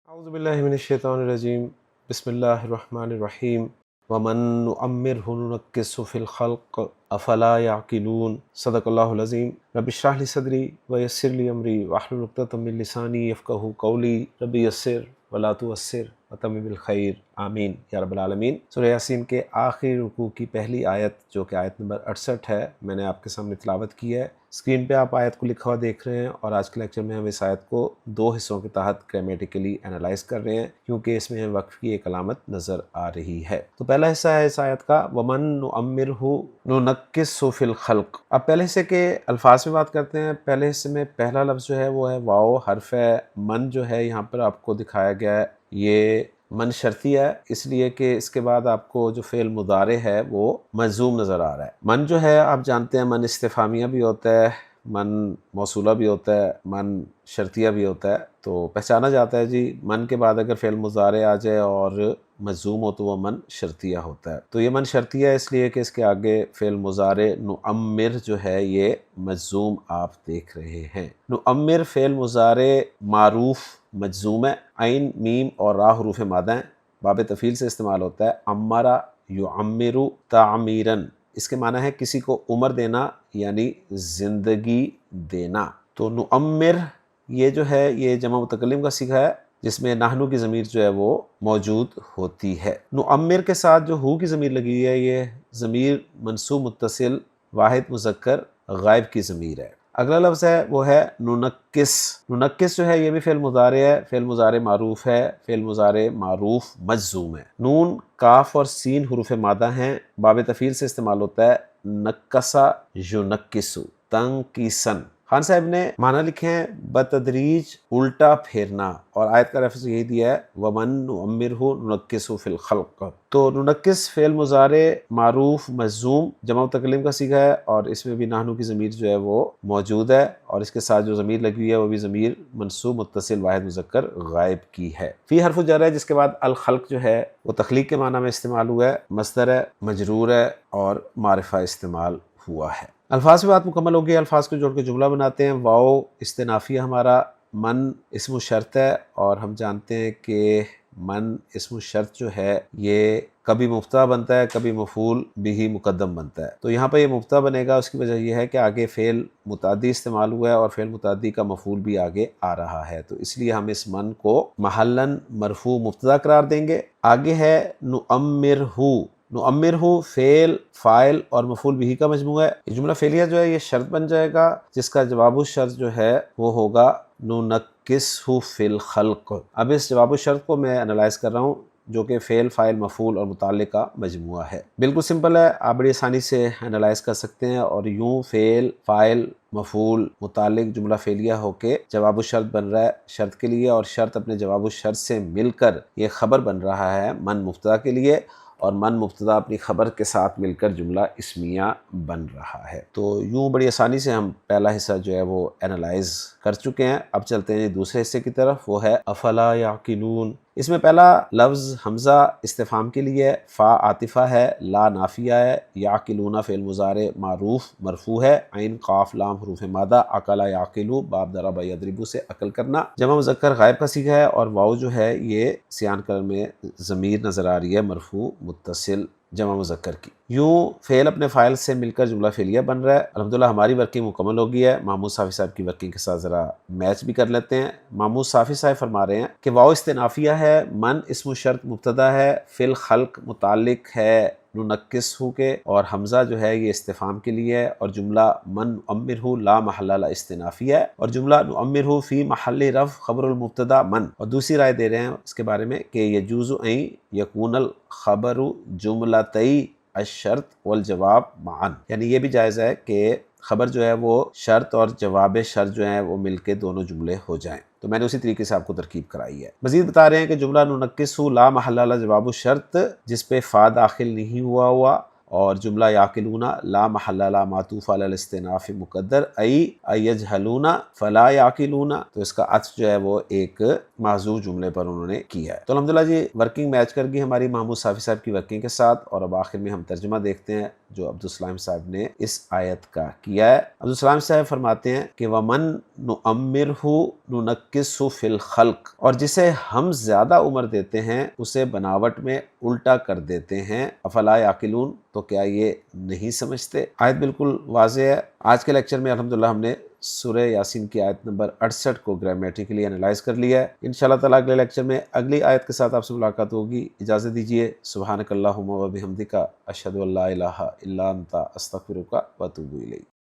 اعوذ باللہ من الشیطان الرجیم بسم اللہ الرحمن الرحیم ومن نعمرہ ننکسہ فی الخلق افلا یعقلون صدق اللہ العظیم رب اشرح لی صدری ویسر لی امری واحلل عقدۃ من لسانی یفقہوا قولی رب یسر ولا تعسر وتمم بالخیر آمین یا رب العالمین۔ سورہ یاسین کے آخری رکوع کی پہلی آیت جو کہ آیت نمبر 68 ہے، میں نے آپ کے سامنے تلاوت کی ہے۔ اسکرین پہ آپ آیت کو لکھا ہوا دیکھ رہے ہیں، اور آج کے لیکچر میں ہم اس آیت کو دو حصوں کے تحت گرامیٹیکلی انالائز کر رہے ہیں، کیونکہ اس میں وقف کی ایک علامت نظر آ رہی ہے۔ تو پہلا حصہ ہے اس آیت کا وَمَن نُعَمِّرْهُ نُنَكِّسْهُ فِي الْخَلْقِ۔ اب پہلے حصے کے الفاظ میں بات کرتے ہیں۔ پہلے حصے میں پہلا لفظ جو ہے وہ ہے واو حرف ہے من، جو ہے یہاں پر آپ کو دکھایا گیا ہے، یہ من شرطی ہے، اس لیے کہ اس کے بعد آپ کو جو فعل مضارع ہے وہ مجزوم نظر آ رہا ہے۔ من جو ہے آپ جانتے ہیں من استفہامیہ بھی ہوتا ہے، من موصولہ بھی ہوتا ہے، من شرطیہ بھی ہوتا ہے، تو پہچانا جاتا ہے جی من کے بعد اگر فعل مضارع آ جائے اور مجزوم ہو تو وہ من شرطیہ ہوتا ہے۔ تو یہ من شرطیہ ہے اس لیے کہ اس کے آگے فعل مضارع نعمر جو ہے یہ مجزوم آپ دیکھ رہے ہیں۔ نعمر فعل مضارع معروف مجزوم ہے، عین میم اور راہ حروف مادہ ہیں، باب تفعیل سے استعمال ہوتا ہے۔ امرا یعمر تعمیراً، اس کے معنی ہے کسی کو عمر دینا یعنی زندگی دینا۔ تو نعمر یہ جو ہے یہ جمع متکلم کا صیغہ ہے جس میں نحنو کی ضمیر جو ہے وہ موجود ہوتی ہے۔ نعمر کے ساتھ جو ہو کی ضمیر لگی ہوئی ہے یہ ضمیر منصوب متصل واحد مذکر غائب کی ضمیر ہے۔ اگلا لفظ ہے وہ ہے ننکس۔ ننکس جو ہے یہ بھی فعل مضارع ہے، فعل مضارع معروف ہے، فعل مضارع معروف مجزوم ہے۔ نون کاف اور سین حروف مادہ ہیں، باب تفعیل سے استعمال ہوتا ہے۔ نکسا ینکسو تنکیسن۔ خان صاحب نے معنی لکھے ہیں بتدریج الٹا پھیرنا، اور آیت کا ریفرنس یہی دیا ہے وَمَن نُعَمِّرْهُ نُنَكِّسْهُ فِي الْخَلْقِ۔ تو ننکس فعل مضارع معروف مجزوم جمع متکلم کا صیغہ ہے، اور اس میں بھی نحنو کی ضمیر جو ہے وہ موجود ہے، اور اس کے ساتھ جو ضمیر لگی ہوئی ہے وہ بھی ضمیر منصوب متصل واحد مذکر غائب کی ہے۔ فی حرف جر ہے جس کے بعد الخلق جو ہے وہ تخلیق کے معنی میں استعمال ہوا ہے، مصدر ہے، مجرور ہے اور معرفہ استعمال ہوا ہے۔ الفاظ میں بات مکمل ہوگی، الفاظ کو جوڑ کے جملہ بناتے ہیں۔ واو استنافیہ ہمارا، من اسم شرط ہے، اور ہم جانتے ہیں کہ من اسم شرط جو ہے یہ کبھی مبتدا بنتا ہے کبھی مفعول بھی مقدم بنتا ہے۔ تو یہاں پہ یہ مبتدا بنے گا، اس کی وجہ یہ ہے کہ آگے فعل متعدی استعمال ہوا ہے اور فعل متعدی کا مفعول بھی آگے آ رہا ہے، تو اس لیے ہم اس من کو محلاً مرفوع مبتدا قرار دیں گے۔ آگے ہے نعمرہ۔ نعمرہ فعل فاعل اور مفعول بھی کا مجموعہ ہے۔ یہ جملہ فعلیہ جو ہے یہ شرط بن جائے گا جس کا جواب الشرط جو ہے وہ ہوگا ننکسہ فی الخلق۔ اب اس جواب الشرط کو میں انالائز کر رہا ہوں جو کہ فعل فاعل مفعول اور متعلق کا مجموعہ ہے۔ بالکل سمپل ہے، آپ بڑی آسانی سے انالائز کر سکتے ہیں، اور یوں فعل فاعل مفعول متعلق جملہ فعلیہ ہو کے جواب الشرط بن رہا ہے شرط کے لیے، اور شرط اپنے جواب الشرط سے مل کر یہ خبر بن رہا ہے من مبتدا کے لیے، اور من مبتدا اپنی خبر کے ساتھ مل کر جملہ اسمیہ بن رہا ہے۔ تو یوں بڑی آسانی سے ہم پہلا حصہ جو ہے وہ انالائز کر چکے ہیں۔ اب چلتے ہیں دوسرے حصے کی طرف، وہ ہے افلا یعقلون۔ اس میں پہلا لفظ حمزہ استفہام کے لیے، فا عاطفہ ہے، لا نافیہ ہے، یعقلون فعل مضارع معروف مرفوع ہے، عین قاف لام حروف مادہ، عقل یعقلو باب ضرب یضرب سے عقل کرنا، جمع مذکر غائب کا صیغہ ہے، اور واو جو ہے یہ سیان کلر میں ضمیر نظر آ رہی ہے مرفوع متصل جمع مذکر کی۔ یوں فعل اپنے فاعل سے مل کر جملہ فعلیہ بن رہا ہے۔ الحمدللہ ہماری ورکنگ مکمل ہو گئی ہے، محمود صافی صاحب کی ورکنگ کے ساتھ ذرا میچ بھی کر لیتے ہیں۔ محمود صافی صاحب فرما رہے ہیں کہ واو استنافیہ ہے، من اسم شرط مبتدا ہے، فی الخلق متعلق ہے ننکسہ کے، اور حمزہ جو ہے یہ استفہام کے لیے ہے، اور جملہ من نعمرہ لا محل لہ استنافیہ ہے، اور جملہ نعمرہ فی محل رفع خبر المبتدا من۔ اور دوسری رائے دے رہے ہیں اس کے بارے میں کہ یجوز ان یکون الخبر جملتئی الشرط والجواب معا، یعنی یہ بھی جائز ہے کہ خبر جو ہے وہ شرط اور جواب شرط جو ہیں وہ مل کے دونوں جملے ہو جائیں۔ تو میں نے اسی طریقے سے آپ کو ترکیب کرائی ہے۔ مزید بتا رہے ہیں کہ جملہ ننکسہ لا محل لہ جواب الشرط جس پہ فا داخل نہیں ہوا، اور جملہ یعقلون لا محل لہ معطوف علی الاستئناف مقدر ای یجہلون فلا یعقلون، تو اس کا عطف جو ہے وہ ایک معزوف جملے پر انہوں نے کیا ہے۔ تو الحمدللہ جی ورکنگ میچ کر گئی ہماری محمود صافی صاحب کی ورکنگ کے ساتھ، اور اب آخر میں ہم ترجمہ دیکھتے ہیں جو عبدالسلام صاحب نے اس آیت کا کیا ہے۔ عبدالسلام صاحب فرماتے ہیں کہ وَمَن نُعَمِّرْهُ نُنَكِّسْهُ فِي الْخَلْقِ، اور جسے ہم زیادہ عمر دیتے ہیں اسے بناوٹ میں الٹا کر دیتے ہیں، افلا یعقلون، تو کیا یہ نہیں سمجھتے۔ آیت بالکل واضح ہے۔ آج کے لیکچر میں الحمدللہ ہم نے سورہ یاسین کی آیت نمبر 68 کو گرامیٹیکلی انالائز کر لیا ہے۔ انشاءاللہ تعالیٰ اگلے لیکچر میں اگلی آیت کے ساتھ آپ سے ملاقات ہوگی۔ اجازت دیجیے۔ سبحانک اللہم و بحمدک، اشہد ان لا الہ الا انت، استغفرک و اتوب الیک۔